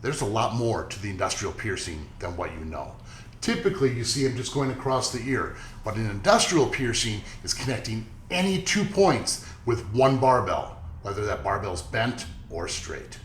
there's a lot more to the industrial piercing than what you know. Typically, you see them just going across the ear, but an industrial piercing is connecting any 2 points with one barbell, whether that barbell's bent or straight.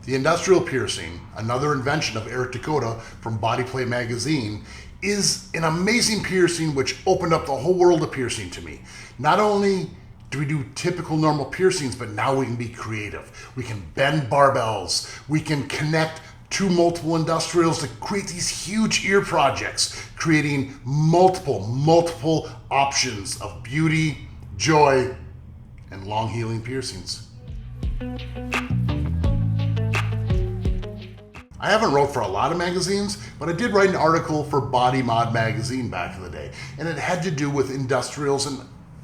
The industrial piercing, another invention of Eric Dakota from Body Play magazine, is an amazing piercing which opened up the whole world of piercing to me. Not only do we do typical normal piercings, but now we can be creative. We can bend barbells. We can connect two multiple industrials to create these huge ear projects, creating multiple options of beauty, joy, and long healing piercings. I haven't wrote for a lot of magazines, but I did write an article for Body Mod magazine back in the day, and it had to do with industrials and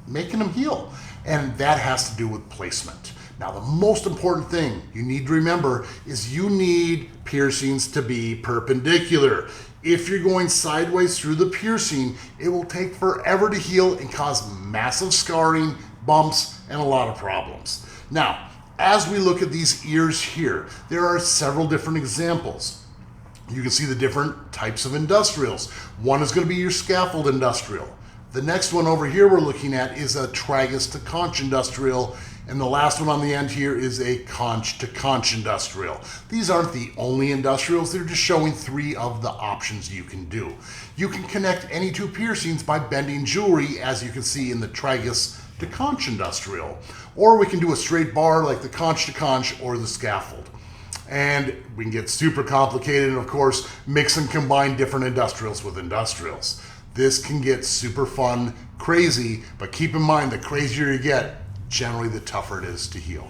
making them heal, and that has to do with placement. Now, the most important thing you need to remember is you need piercings to be perpendicular. If you're going sideways through the piercing, it will take forever to heal and cause massive scarring, bumps, and a lot of problems. Now, as we look at these ears here, there are several different examples. You can see the different types of industrials. One is going to be your scaffold industrial. The next one over here we're looking at is a tragus to conch industrial, and the last one on the end here is a conch to conch industrial. These aren't the only industrials, they're just showing 3 of the options you can do. You can connect any 2 piercings by bending jewelry, as you can see in the tragus to conch industrial, or we can do a straight bar like the conch to conch or the scaffold. And we can get super complicated and of course mix and combine different industrials with industrials. This can get super fun, crazy, but keep in mind the crazier you get, generally the tougher it is to heal.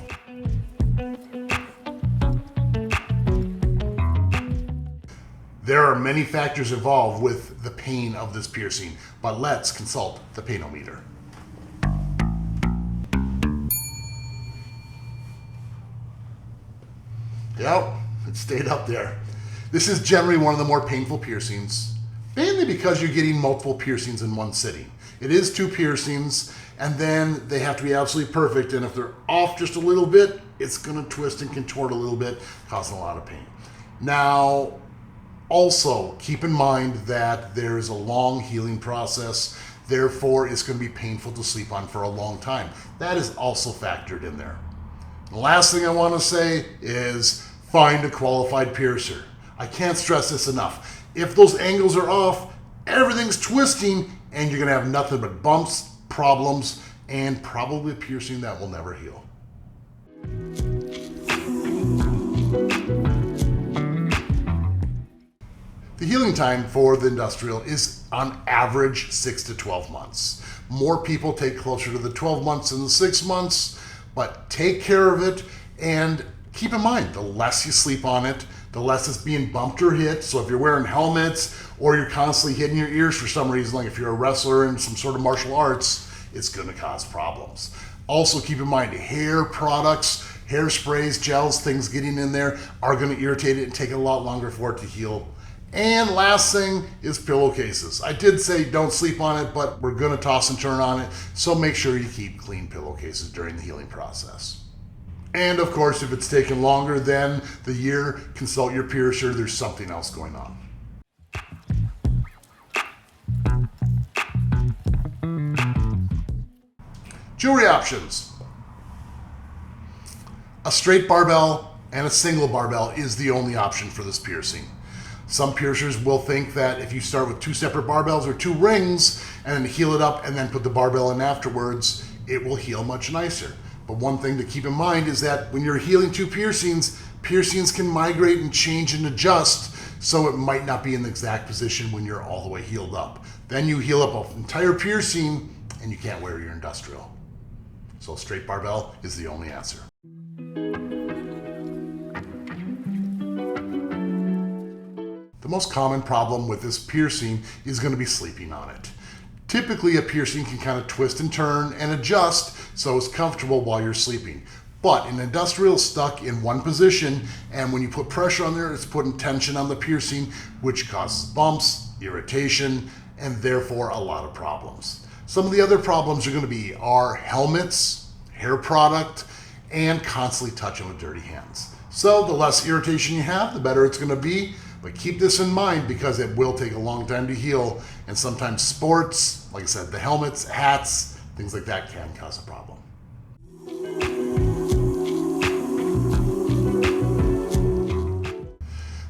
There are many factors involved with the pain of this piercing, but let's consult the painometer. Yep, it stayed up there. This is generally one of the more painful piercings, mainly because you're getting multiple piercings in one sitting. It is 2 piercings, and then they have to be absolutely perfect, and if they're off just a little bit, it's gonna twist and contort a little bit, causing a lot of pain. Now, also keep in mind that there is a long healing process, therefore it's gonna be painful to sleep on for a long time. That is also factored in there. The last thing I wanna say is find a qualified piercer. I can't stress this enough. If those angles are off, everything's twisting and you're gonna have nothing but bumps, problems, and probably a piercing that will never heal. The healing time for the industrial is on average 6 to 12 months. More people take closer to the 12 months than the 6 months, but take care of it and keep in mind, the less you sleep on it, the less it's being bumped or hit. So if you're wearing helmets or you're constantly hitting your ears for some reason, like if you're a wrestler in some sort of martial arts, it's gonna cause problems. Also keep in mind, hair products, hairsprays, gels, things getting in there are gonna irritate it and take a lot longer for it to heal. And last thing is pillowcases. I did say don't sleep on it, but we're gonna toss and turn on it, so make sure you keep clean pillowcases during the healing process. And of course, if it's taken longer than the year, consult your piercer, there's something else going on. Jewelry options. A straight barbell and a single barbell is the only option for this piercing. Some piercers will think that if you start with 2 separate barbells or 2 rings and then heal it up and then put the barbell in afterwards, it will heal much nicer. But one thing to keep in mind is that when you're healing 2 piercings, piercings can migrate and change and adjust, so it might not be in the exact position when you're all the way healed up. Then you heal up an entire piercing and you can't wear your industrial. So a straight barbell is the only answer. The most common problem with this piercing is going to be sleeping on it. Typically, a piercing can kind of twist and turn and adjust so it's comfortable while you're sleeping. But an industrial is stuck in one position, and when you put pressure on there, it's putting tension on the piercing, which causes bumps, irritation, and therefore a lot of problems. Some of the other problems are going to are helmets, hair product, and constantly touching with dirty hands. So the less irritation you have, the better it's going to be. But keep this in mind because it will take a long time to heal. And sometimes sports, like I said, the helmets, hats, things like that can cause a problem.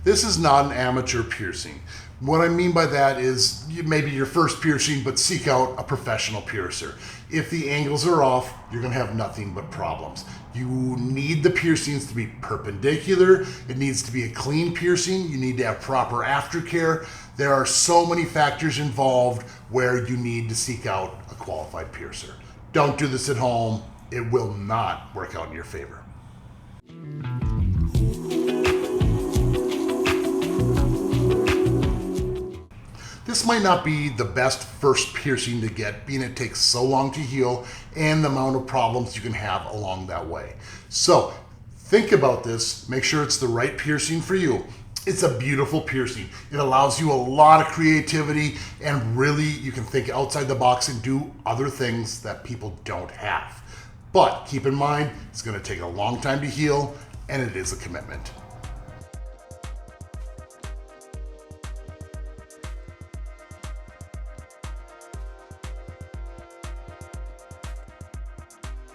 This is not an amateur piercing. What I mean by that is maybe your first piercing, but seek out a professional piercer. If the angles are off, you're going to have nothing but problems. You need the piercings to be perpendicular. It needs to be a clean piercing. You need to have proper aftercare. There are so many factors involved where you need to seek out a qualified piercer. Don't do this at home. It will not work out in your favor. This might not be the best first piercing to get, being it takes so long to heal and the amount of problems you can have along that way. So think about this, make sure it's the right piercing for you. It's a beautiful piercing. It allows you a lot of creativity and really you can think outside the box and do other things that people don't have. But keep in mind, it's going to take a long time to heal and it is a commitment.